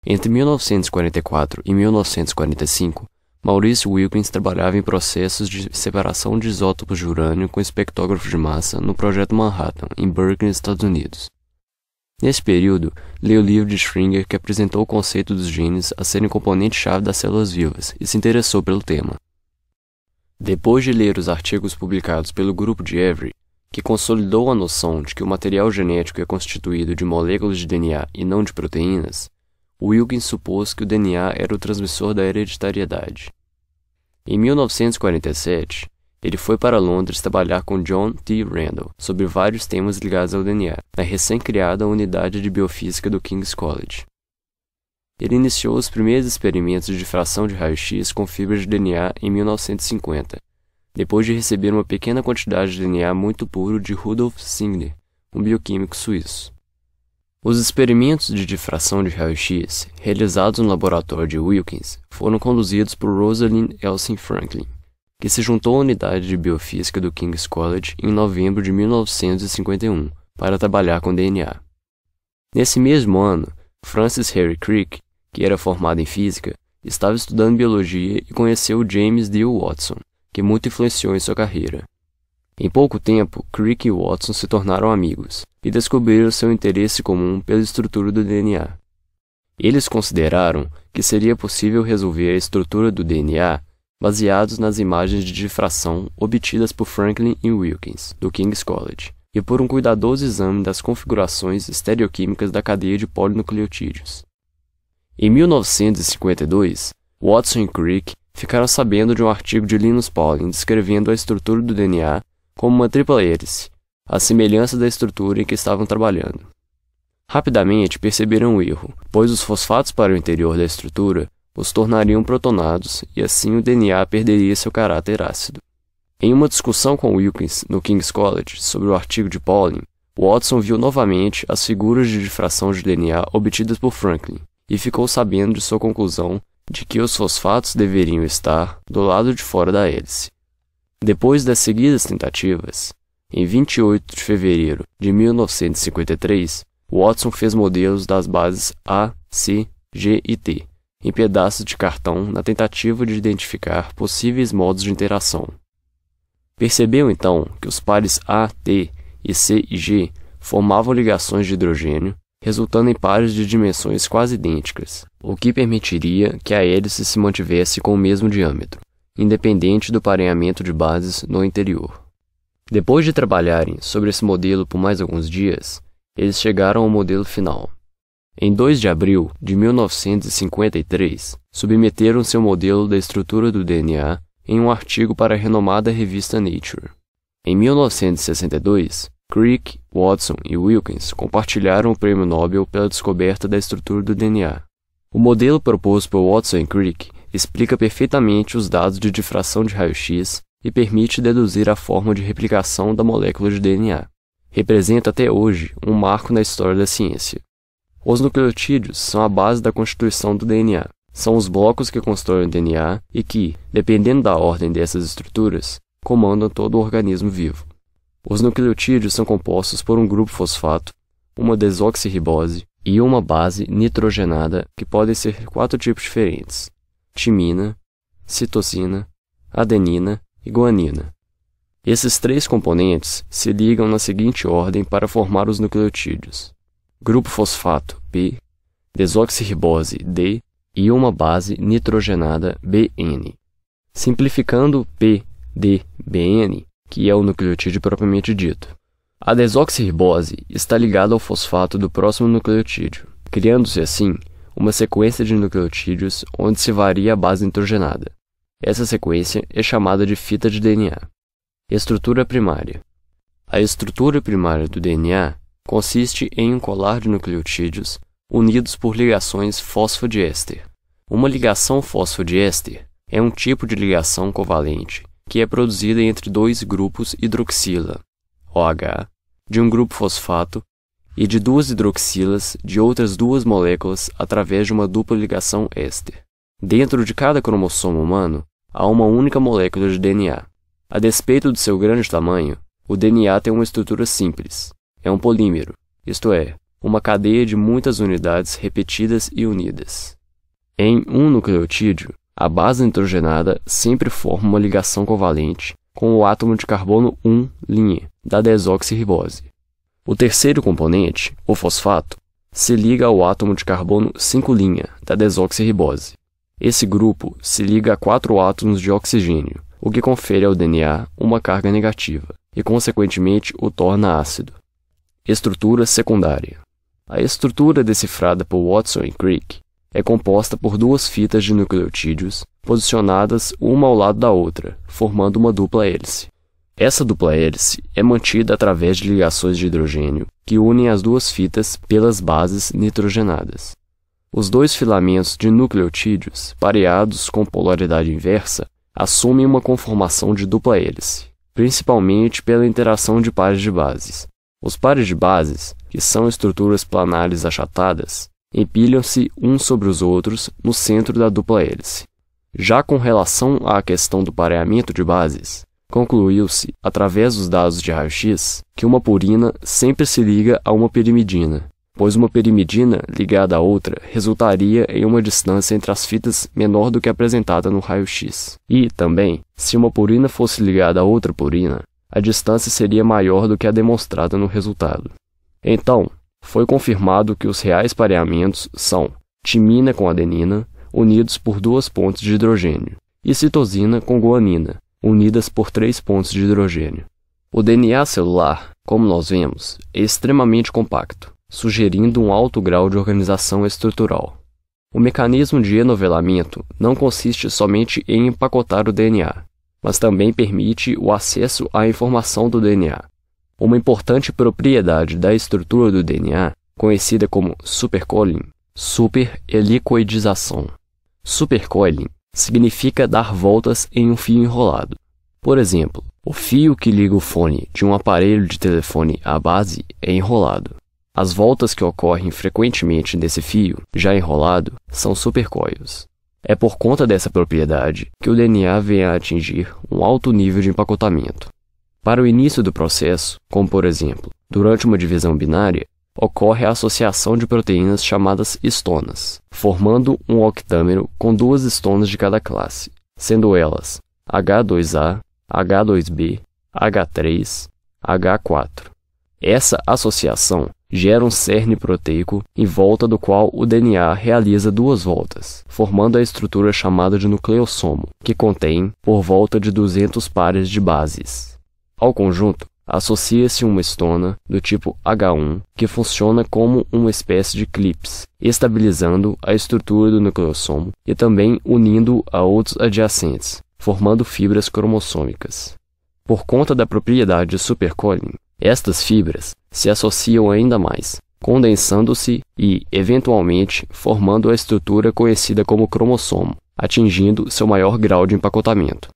Entre 1944 e 1945, Maurice Wilkins trabalhava em processos de separação de isótopos de urânio com espectrógrafo de massa no Projeto Manhattan, em Berkeley, Estados Unidos. Nesse período, leu o livro de Schringer que apresentou o conceito dos genes a serem componente-chave das células vivas e se interessou pelo tema. Depois de ler os artigos publicados pelo grupo de Avery, que consolidou a noção de que o material genético é constituído de moléculas de DNA e não de proteínas, Wilkins supôs que o DNA era o transmissor da hereditariedade. Em 1947, ele foi para Londres trabalhar com John T. Randall sobre vários temas ligados ao DNA, na recém-criada Unidade de Biofísica do King's College. Ele iniciou os primeiros experimentos de difração de raio-x com fibras de DNA em 1950, depois de receber uma pequena quantidade de DNA muito puro de Rudolf Singer, um bioquímico suíço. Os experimentos de difração de raio-x, realizados no laboratório de Wilkins, foram conduzidos por Rosalind Elsie Franklin, que se juntou à Unidade de Biofísica do King's College em novembro de 1951 para trabalhar com DNA. Nesse mesmo ano, Francis Henry Crick, que era formado em física, estava estudando biologia e conheceu James D. Watson, que muito influenciou em sua carreira. Em pouco tempo, Crick e Watson se tornaram amigos e descobriram seu interesse comum pela estrutura do DNA. Eles consideraram que seria possível resolver a estrutura do DNA baseados nas imagens de difração obtidas por Franklin e Wilkins, do King's College, e por um cuidadoso exame das configurações estereoquímicas da cadeia de polinucleotídeos. Em 1952, Watson e Crick ficaram sabendo de um artigo de Linus Pauling descrevendo a estrutura do DNA como uma tripla hélice, à semelhança da estrutura em que estavam trabalhando. Rapidamente perceberam o erro, pois os fosfatos para o interior da estrutura os tornariam protonados e assim o DNA perderia seu caráter ácido. Em uma discussão com Wilkins no King's College sobre o artigo de Pauling, Watson viu novamente as figuras de difração de DNA obtidas por Franklin e ficou sabendo de sua conclusão de que os fosfatos deveriam estar do lado de fora da hélice. Depois das seguidas tentativas, em 28 de fevereiro de 1953, Watson fez modelos das bases A, C, G e T, em pedaços de cartão na tentativa de identificar possíveis modos de interação. Percebeu então que os pares A, T e C e G formavam ligações de hidrogênio, resultando em pares de dimensões quase idênticas, o que permitiria que a hélice se mantivesse com o mesmo diâmetro, independente do pareamento de bases no interior. Depois de trabalharem sobre esse modelo por mais alguns dias, eles chegaram ao modelo final. Em 2 de abril de 1953, submeteram seu modelo da estrutura do DNA em um artigo para a renomada revista Nature. Em 1962, Crick, Watson e Wilkins compartilharam o Prêmio Nobel pela descoberta da estrutura do DNA. O modelo proposto por Watson e Crick explica perfeitamente os dados de difração de raio-x e permite deduzir a forma de replicação da molécula de DNA. Representa até hoje um marco na história da ciência. Os nucleotídeos são a base da constituição do DNA. São os blocos que constroem o DNA e que, dependendo da ordem dessas estruturas, comandam todo o organismo vivo. Os nucleotídeos são compostos por um grupo fosfato, uma desoxirribose e uma base nitrogenada que podem ser 4 tipos diferentes: timina, citosina, adenina e guanina. Esses 3 componentes se ligam na seguinte ordem para formar os nucleotídeos: grupo fosfato P, desoxirribose D e uma base nitrogenada BN. Simplificando PDBN, que é o nucleotídeo propriamente dito. A desoxirribose está ligada ao fosfato do próximo nucleotídeo, criando-se assim uma sequência de nucleotídeos onde se varia a base nitrogenada. Essa sequência é chamada de fita de DNA. Estrutura primária. A estrutura primária do DNA consiste em um colar de nucleotídeos unidos por ligações fosfodiéster. Uma ligação fosfodiéster é um tipo de ligação covalente que é produzida entre 2 grupos hidroxila, OH, de um grupo fosfato e de 2 hidroxilas de outras 2 moléculas através de uma dupla ligação éster. Dentro de cada cromossomo humano, há uma única molécula de DNA. A despeito do seu grande tamanho, o DNA tem uma estrutura simples. É um polímero, isto é, uma cadeia de muitas unidades repetidas e unidas. Em um nucleotídeo, a base nitrogenada sempre forma uma ligação covalente com o átomo de carbono 1' da desoxirribose. O terceiro componente, o fosfato, se liga ao átomo de carbono 5' da desoxirribose. Esse grupo se liga a 4 átomos de oxigênio, o que confere ao DNA uma carga negativa e, consequentemente, o torna ácido. Estrutura secundária. A estrutura decifrada por Watson e Crick é composta por 2 fitas de nucleotídeos posicionadas uma ao lado da outra, formando uma dupla hélice. Essa dupla hélice é mantida através de ligações de hidrogênio que unem as 2 fitas pelas bases nitrogenadas. Os 2 filamentos de nucleotídeos, pareados com polaridade inversa, assumem uma conformação de dupla hélice, principalmente pela interação de pares de bases. Os pares de bases, que são estruturas planares achatadas, empilham-se uns sobre os outros no centro da dupla hélice. Já com relação à questão do pareamento de bases, concluiu-se, através dos dados de raio-x, que uma purina sempre se liga a uma pirimidina, pois uma pirimidina ligada a outra resultaria em uma distância entre as fitas menor do que apresentada no raio-x. E, também, se uma purina fosse ligada a outra purina, a distância seria maior do que a demonstrada no resultado. Então, foi confirmado que os reais pareamentos são timina com adenina, unidos por 2 pontos de hidrogênio, e citosina com guanina, unidas por 3 pontos de hidrogênio. O DNA celular, como nós vemos, é extremamente compacto, sugerindo um alto grau de organização estrutural. O mecanismo de enovelamento não consiste somente em empacotar o DNA, mas também permite o acesso à informação do DNA. Uma importante propriedade da estrutura do DNA, conhecida como supercoiling, superhelicoidização. Supercoiling significa dar voltas em um fio enrolado. Por exemplo, o fio que liga o fone de um aparelho de telefone à base é enrolado. As voltas que ocorrem frequentemente nesse fio, já enrolado, são supercoils. É por conta dessa propriedade que o DNA vem a atingir um alto nível de empacotamento. Para o início do processo, como por exemplo, durante uma divisão binária, ocorre a associação de proteínas chamadas histonas, formando um octâmero com 2 histonas de cada classe, sendo elas H2A, H2B, H3, H4. Essa associação gera um cerne proteico em volta do qual o DNA realiza 2 voltas, formando a estrutura chamada de nucleossomo, que contém por volta de 200 pares de bases. Ao conjunto, associa-se uma histona do tipo H1, que funciona como uma espécie de clips, estabilizando a estrutura do nucleossomo e também unindo a outros adjacentes, formando fibras cromossômicas. Por conta da propriedade de supercoiling, estas fibras se associam ainda mais, condensando-se e, eventualmente, formando a estrutura conhecida como cromossomo, atingindo seu maior grau de empacotamento.